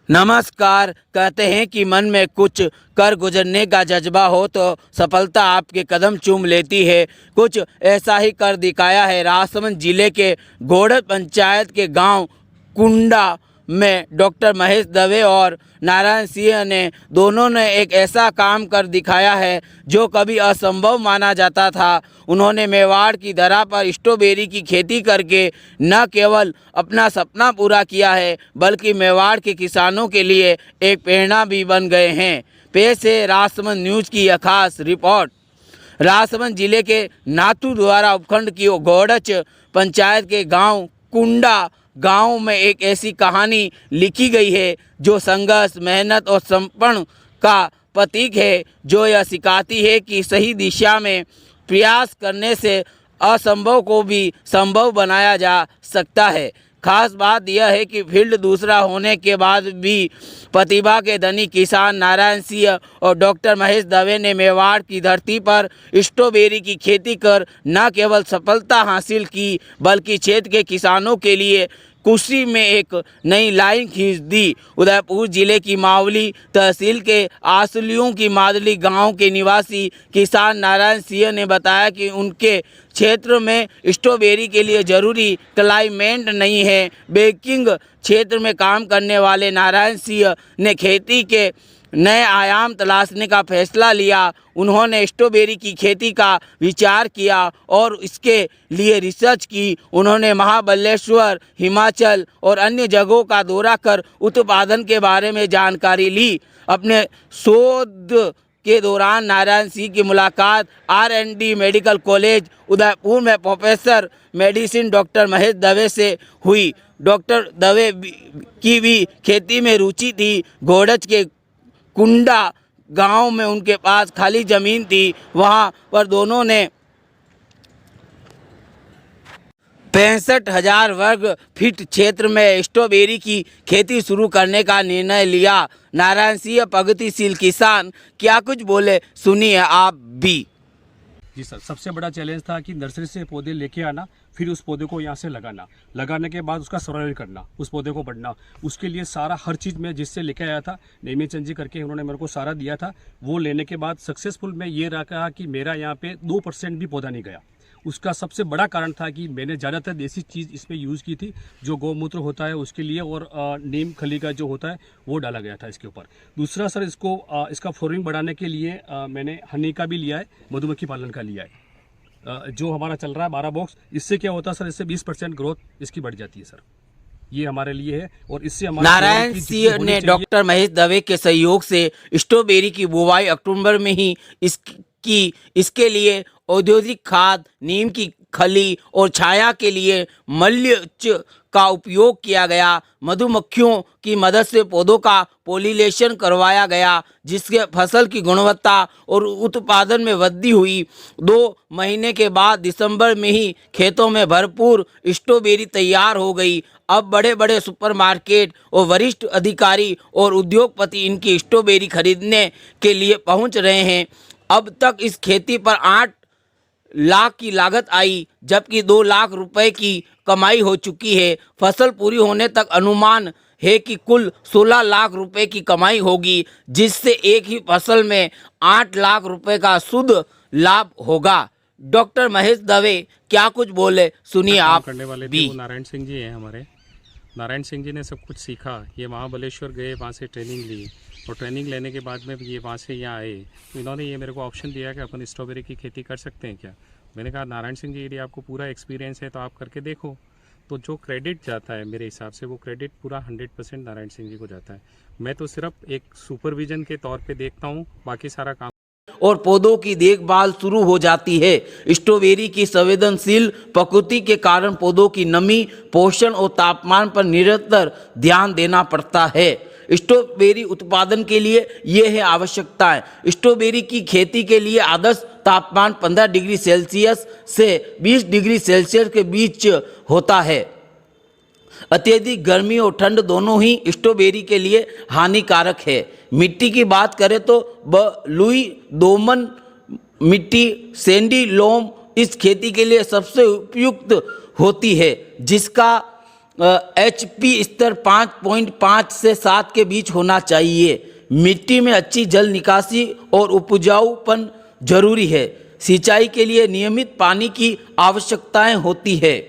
नमस्कार। कहते हैं कि मन में कुछ कर गुजरने का जज्बा हो तो सफलता आपके कदम चूम लेती है। कुछ ऐसा ही कर दिखाया है राजसमंद जिले के घोड़द पंचायत के गांव कुंडा में डॉक्टर महेश दवे और नारायण सिंह ने दोनों ने एक ऐसा काम कर दिखाया है जो कभी असंभव माना जाता था। उन्होंने मेवाड़ की धरा पर स्ट्रॉबेरी की खेती करके न केवल अपना सपना पूरा किया है बल्कि मेवाड़ के किसानों के लिए एक प्रेरणा भी बन गए हैं। पेश है राजसमंद न्यूज़ की यह खास रिपोर्ट। राजसमंद जिले के नाथू द्वारा उपखंड की घोड़च पंचायत के गांव कुंडा गांव में एक ऐसी कहानी लिखी गई है जो संघर्ष, मेहनत और समर्पण का प्रतीक है, जो यह सिखाती है कि सही दिशा में प्रयास करने से असंभव को भी संभव बनाया जा सकता है। खास बात यह है कि फील्ड दूसरा होने के बाद भी प्रतिभा के धनी किसान नारायण सिंह और डॉक्टर महेश दवे ने मेवाड़ की धरती पर स्ट्रॉबेरी की खेती कर न केवल सफलता हासिल की बल्कि क्षेत्र के किसानों के लिए खुशी में एक नई लाइन खींच दी। उदयपुर जिले की मावली तहसील के आसलियों की मादली गांव के निवासी किसान नारायण सिंह ने बताया कि उनके क्षेत्र में स्ट्रॉबेरी के लिए ज़रूरी क्लाइमेट नहीं है। बेकिंग क्षेत्र में काम करने वाले नारायण सिंह ने खेती के नए आयाम तलाशने का फैसला लिया। उन्होंने स्ट्रॉबेरी की खेती का विचार किया और इसके लिए रिसर्च की। उन्होंने महाबलेश्वर, हिमाचल और अन्य जगहों का दौरा कर उत्पादन के बारे में जानकारी ली। अपने शोध के दौरान नारायण सिंह की मुलाकात R&D मेडिकल कॉलेज उदयपुर में professor medicine doctor Mahesh Dave से हुई। डॉक्टर दवे की भी खेती में रुचि थी। घोड़च के कुंडा गांव में उनके पास खाली ज़मीन थी। वहां पर दोनों ने 65,000 वर्ग फीट क्षेत्र में स्ट्रॉबेरी की खेती शुरू करने का निर्णय लिया। नारायण सिंह प्रगतिशील किसान क्या कुछ बोले, सुनिए आप भी। जी सर, सबसे बड़ा चैलेंज था कि नर्सरी से पौधे लेके आना, फिर उस पौधे को यहाँ से लगाने के बाद उसका सर्वाइवल करना, उस पौधे को बढ़ना। उसके लिए सारा हर चीज़ मैं जिससे लेके आया था, नेमी चंद जी करके उन्होंने मेरे को सारा दिया था। वो लेने के बाद सक्सेसफुल मैं ये रहा कि मेरा यहाँ पे 2% भी पौधा नहीं गया। उसका सबसे बड़ा कारण था कि मैंने ज़्यादातर देसी चीज़ इसमें यूज़ की थी, जो गौमूत्र होता है उसके लिए, और नीम खली का जो होता है वो डाला गया था इसके ऊपर। दूसरा सर, इसका फ्लोरिंग बढ़ाने के लिए मैंने हनी का भी लिया है, मधुमक्खी पालन का लिया है, जो हमारा चल रहा है 12 बॉक्स। इससे क्या होता है सर, इससे 20% ग्रोथ इसकी बढ़ जाती है सर। ये हमारे लिए है। और इससे नारायण सिंह ने डॉक्टर महेश दवे के सहयोग से स्ट्रॉबेरी की बुवाई अक्टूबर में ही इसके लिए औद्योगिक खाद, नीम की खली और छाया के लिए मल्च का उपयोग किया गया। मधुमक्खियों की मदद से पौधों का पॉलिनेशन करवाया गया, जिससे फसल की गुणवत्ता और उत्पादन में वृद्धि हुई। 2 महीने के बाद दिसंबर में ही खेतों में भरपूर स्ट्रॉबेरी तैयार हो गई। अब बड़े बड़े सुपरमार्केट और वरिष्ठ अधिकारी और उद्योगपति इनकी स्ट्रॉबेरी खरीदने के लिए पहुंच रहे हैं। अब तक इस खेती पर 8 लाख की लागत आई, जबकि 2 लाख रुपए की कमाई हो चुकी है। फसल पूरी होने तक अनुमान है कि कुल 16 लाख रुपए की कमाई होगी, जिससे एक ही फसल में 8 लाख रुपए का शुद्ध लाभ होगा। डॉक्टर महेश दवे क्या कुछ बोले, सुनिए आप करने वाले भी। थे वो नारायण सिंह जी हैं हमारे। नारायण सिंह जी ने सब कुछ सीखा। ये महाबलेश्वर गए, वहाँ से ट्रेनिंग ली, और ट्रेनिंग लेने के बाद में ये वहाँ से यहाँ आए, तो इन्होंने ये मेरे को ऑप्शन दिया कि अपन स्ट्रॉबेरी की खेती कर सकते हैं क्या। मैंने कहा नारायण सिंह जी, यदि आपको पूरा एक्सपीरियंस है तो आप करके देखो। तो जो क्रेडिट जाता है मेरे हिसाब से, वो क्रेडिट पूरा 100% नारायण सिंह जी को जाता है। मैं तो सिर्फ एक सुपरविजन के तौर पर देखता हूँ, बाकी सारा काम और पौधों की देखभाल शुरू हो जाती है। स्ट्रॉबेरी की संवेदनशील प्रकृति के कारण पौधों की नमी, पोषण और तापमान पर निरंतर ध्यान देना पड़ता है। स्ट्रॉबेरी उत्पादन के लिए ये है आवश्यकताएं। स्ट्रॉबेरी की खेती के लिए आदर्श तापमान 15 डिग्री सेल्सियस से 20 डिग्री सेल्सियस के बीच होता है। अत्यधिक गर्मी और ठंड दोनों ही स्ट्रॉबेरी के लिए हानिकारक है। मिट्टी की बात करें तो बलुई दोमन मिट्टी, सैंडी लोम इस खेती के लिए सबसे उपयुक्त होती है, जिसका HP स्तर 5.5 से 7 के बीच होना चाहिए। मिट्टी में अच्छी जल निकासी और उपजाऊपन जरूरी है। सिंचाई के लिए नियमित पानी की आवश्यकताएं होती है।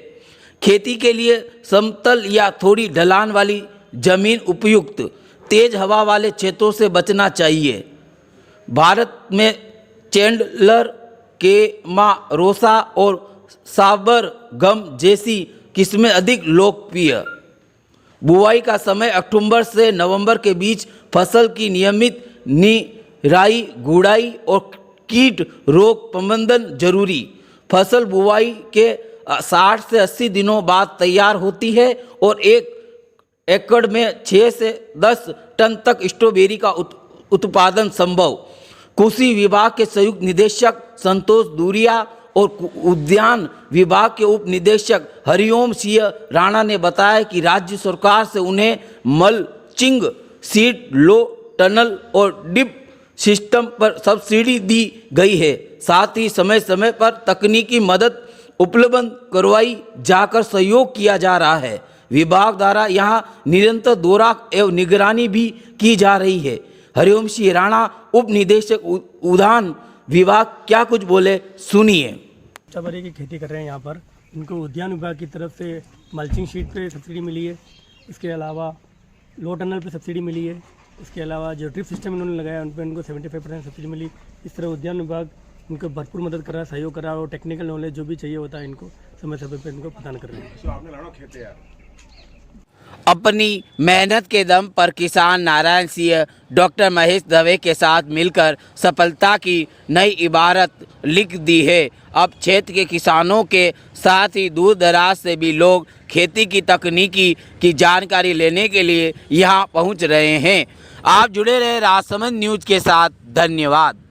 खेती के लिए समतल या थोड़ी ढलान वाली जमीन उपयुक्त। तेज हवा वाले क्षेत्रों से बचना चाहिए। भारत में चैंडलर केमारोसा और साबर गम जैसी किस्में अधिक लोकप्रिय। बुआई का समय अक्टूबर से नवंबर के बीच। फसल की नियमित निराई गुड़ाई और कीट रोग प्रबंधन जरूरी। फसल बुआई के 60 से 80 दिनों बाद तैयार होती है और 1 एकड़ में 6 से 10 टन तक स्ट्रॉबेरी का उत्पादन संभव। कृषि विभाग के संयुक्त निदेशक संतोष दूरिया और उद्यान विभाग के उप निदेशक हरिओम सिंह राणा ने बताया कि राज्य सरकार से उन्हें मल्चिंग, सीड लो टनल और डिप सिस्टम पर सब्सिडी दी गई है। साथ ही समय समय पर तकनीकी मदद उपलब्ध करवाई जाकर सहयोग किया जा रहा है। विभाग द्वारा यहां निरंतर दौरा एवं निगरानी भी की जा रही है। हरिओम सिंह राणा उप निदेशक उद्यान विभाग क्या कुछ बोले, सुनिए। स्ट्रॉबेरी की खेती कर रहे हैं यहाँ पर। इनको उद्यान विभाग की तरफ से मल्चिंग शीट पे सब्सिडी मिली है। इसके अलावा लो टनल पे सब्सिडी मिली है। इसके अलावा जो ड्रिप सिस्टम इन्होंने लगाया उन पर इनको 75% सब्सिडी मिली। इस तरह उद्यान विभाग इनको भरपूर मदद कर रहा है, सहयोग कर रहा है और टेक्निकल नॉलेज जो भी चाहिए होता है इनको समय समय पर इनको प्रदान कर रहे हैं। अपनी मेहनत के दम पर किसान नारायण सिंह डॉक्टर महेश दवे के साथ मिलकर सफलता की नई इबारत लिख दी है। अब क्षेत्र के किसानों के साथ ही दूर दराज से भी लोग खेती की तकनीकी की जानकारी लेने के लिए यहां पहुंच रहे हैं। आप जुड़े रहे राजसमंद न्यूज़ के साथ। धन्यवाद।